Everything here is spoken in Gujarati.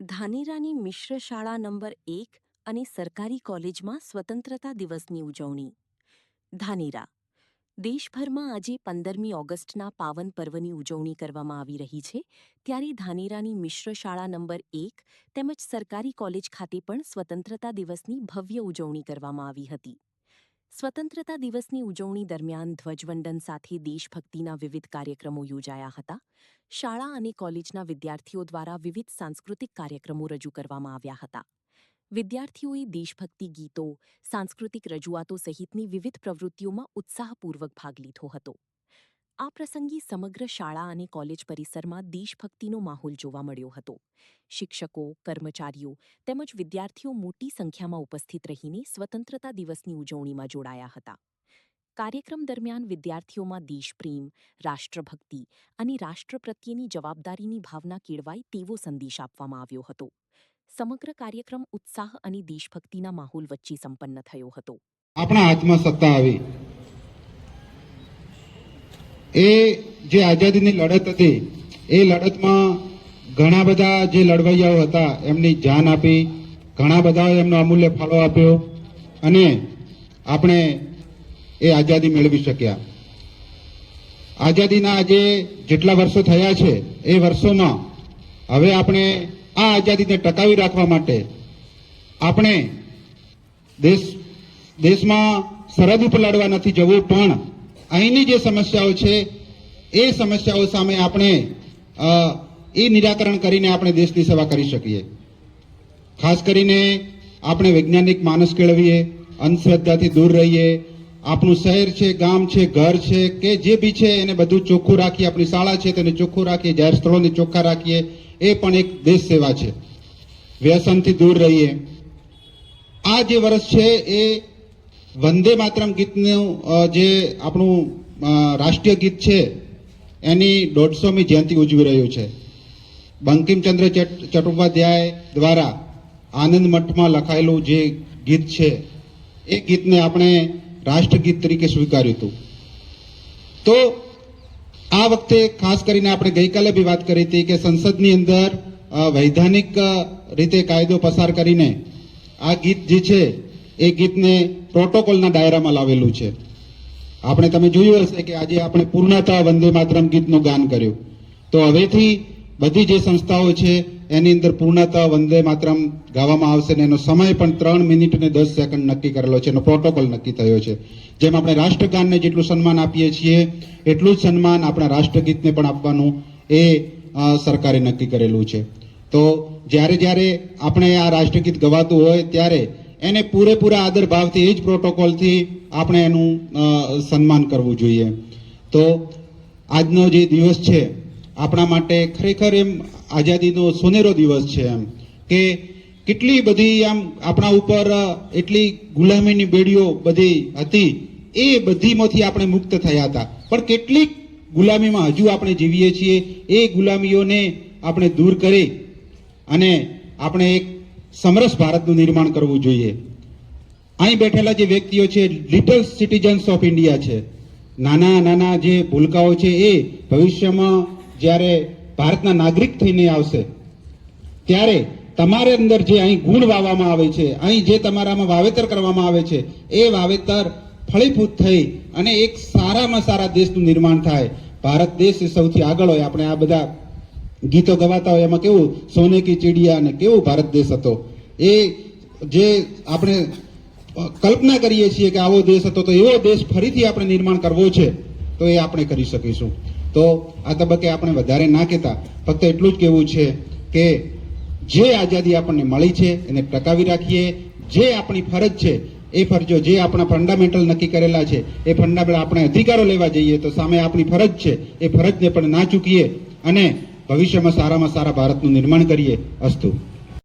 ધાનેરાની મિશ્ર શાળા નંબર 1 અને સરકારી કોલેજમાં સ્વતંત્રતા દિવસની ઉજવણી. ધાનેરા દેશભરમાં આજે 15મી ઓગસ્ટના પાવન પર્વની ઉજવણી કરવામાં આવી રહી છે, ત્યારે ધાનેરાની મિશ્ર શાળા નંબર 1 તેમજ સરકારી કોલેજ ખાતે પણ સ્વતંત્રતા દિવસની ભવ્ય ઉજવણી કરવામાં આવી હતી. સ્વતંત્રતા દિવસની ઉજવણી દરમિયાન ધ્વજવંદન સાથે દેશભક્તિના વિવિધ કાર્યક્રમો યોજાયા હતા. શાળા અને કોલેજના વિદ્યાર્થીઓ દ્વારા વિવિધ સાંસ્કૃતિક કાર્યક્રમો રજૂ કરવામાં આવ્યા હતા. વિદ્યાર્થીઓએ દેશભક્તિ ગીતો, સાંસ્કૃતિક રજૂઆતો સહિતની વિવિધ પ્રવૃત્તિઓમાં ઉત્સાહપૂર્વક ભાગ લીધો હતો. આ પ્રસંગે સમગ્ર શાળા અને કોલેજ પરિસરમાં દેશભક્તિનો માહોલ જોવા મળ્યો હતો. શિક્ષકો, કર્મચારીઓ તેમજ વિદ્યાર્થીઓ મોટી સંખ્યામાં ઉપસ્થિત રહીને સ્વતંત્રતા દિવસની ઉજવણીમાં જોડાયા હતા. કાર્યક્રમ દરમિયાન વિદ્યાર્થીઓમાં દેશપ્રેમ, રાષ્ટ્રભક્તિ અને રાષ્ટ્ર પ્રત્યેની જવાબદારીની ભાવના કેળવાય તેવો સંદેશ આપવામાં આવ્યો હતો. સમગ્ર કાર્યક્રમ ઉત્સાહ અને દેશભક્તિના માહોલ વચ્ચે સંપન્ન થયો હતો. આપણા હાથમાં સત્તા આવી, એ જે આઝાદીની લડત હતી, એ લડતમાં ઘણા બધા જે લડવૈયાઓ હતા એમની જાન આપી, ઘણા બધાએ એમનો અમૂલ્ય ફાળો આપ્યો અને આપણે એ આઝાદી મેળવી શક્યા. આઝાદીના આજે જેટલા વર્ષો થયા છે એ વર્ષોમાં હવે આપણે આ આઝાદીને ટકાવી રાખવા માટે આપણે દેશમાં સરહદ ઉપર લડવા નથી જવું, પણ અહીંની જે સમસ્યાઓ છે એ સમસ્યાઓ સામે આપણે એ નિરાકરણ કરીને આપણે દેશની સેવા કરી શકીએ. ખાસ કરીને આપણે વૈજ્ઞાનિક માનસ કેળવીએ, અંધશ્રદ્ધાથી દૂર રહીએ, આપણું શહેર છે, ગામ છે, ઘર છે કે જે બી છે એને બધું ચોખ્ખું રાખીએ, આપણી શાળા છે તેને ચોખ્ખું રાખીએ, જાહેર સ્થળોને ચોખ્ખા રાખીએ, એ પણ એક દેશ સેવા છે. વ્યસનથી દૂર રહીએ. આ જે વર્ષ છે એ વંદે માતરમ ગીતનું જે આપણું રાષ્ટ્રીય ગીત છે એની 150મી જયંતિ ઉજવી રહ્યું છે. બંકિમચંદ્ર ચટ્ટોપાધ્યાય દ્વારા આનંદ મઠમાં લખાયેલું જે ગીત છે એ ગીતને આપણે રાષ્ટ્રગીત તરીકે સ્વીકાર્યું હતું. તો આ વખતે ખાસ કરીને આપણે ગઈકાલે બી વાત કરી હતી કે સંસદની અંદર વૈધાનિક રીતે કાયદો પસાર કરીને આ ગીત જે છે એ ગીતને પ્રોટોકોલના દાયરામાં લાવેલું છે. આપણે તમે જોયું હશે કે આજે આપણે પૂર્ણતઃ વંદે માતરમ ગીતનું ગાન કર્યું. તો હવેથી બધી જે સંસ્થાઓ છે એની અંદર પૂર્ણતઃ વંદે માતરમ ગાવામાં આવશે ને એનો સમય પણ 3 મિનિટ અને 10 સેકન્ડ નક્કી કરેલો છે, એનો પ્રોટોકોલ નક્કી થયો છે. જેમ આપણે રાષ્ટ્રગાનને જેટલું સન્માન આપીએ છીએ એટલું જ સન્માન આપણા રાષ્ટ્રગીતને પણ આપવાનું એ સરકારે નક્કી કરેલું છે. તો જ્યારે આપણે આ રાષ્ટ્રગીત ગવાતું હોય ત્યારે એને પૂરેપૂરા આદર ભાવથી એ જ પ્રોટોકોલથી આપણે એનું સન્માન કરવું જોઈએ. તો આજનો જે દિવસ છે આપણા માટે ખરેખર એમ આઝાદીનો સોનેરો દિવસ છે. એમ કે કેટલી બધી આમ આપણા ઉપર એટલી ગુલામીની બેડીઓ બધી હતી, એ બધીમાંથી આપણે મુક્ત થયા હતા, પણ કેટલીક ગુલામીમાં હજુ આપણે જીવીએ છીએ. એ ગુલામીઓને આપણે દૂર કરી અને આપણે એક સમરસ ભારતનું નિર્માણ કરવું જોઈએ. અહીં બેઠેલા જે વ્યક્તિઓ છે લિટલ સિટીઝન્સ ઓફ ઇન્ડિયા છે, નાના નાના જે ભૂલકાઓ છે, એ ભવિષ્યમાં જ્યારે ભારતના નાગરિક થઈને આવશે ત્યારે તમારે અંદર જે અહીં ગુણ વાવવામાં આવે છે, અહીં જે તમારામાં વાવેતર કરવામાં આવે છે, એ વાવેતર ફળીભૂત થઈ અને એક સારામાં સારા દેશનું નિર્માણ થાય. ભારત દેશ સૌથી આગળ હોય. આપણે આ બધા ગીતો ગવાતા હોય એમાં કેવું સોને કી ચીડિયા અને કેવું ભારત દેશ હતો, એ જે આપણે કલ્પના કરીએ છીએ કે આવો દેશ હતો, તો એવો દેશ ફરીથી આપણે નિર્માણ કરવો છે તો એ આપણે કરી શકીશું. તો આ તબક્કે આપણે વધારે ના કહેતા ફક્ત એટલું જ કહેવું છે કે જે આઝાદી આપણને મળી છે એને ટકાવી રાખીએ. જે આપણી ફરજ છે એ ફરજો, જે આપણા ફંડામેન્ટલ નક્કી કરેલા છે એ ફંડામેન્ટલ આપણે અધિકારો લેવા જઈએ તો સામે આપણી ફરજ છે એ ફરજને પણ ના ચૂકીએ અને ભવિષ્યમાં સારામાં સારા ભારતનું નિર્માણ કરીએ. અસ્તુ.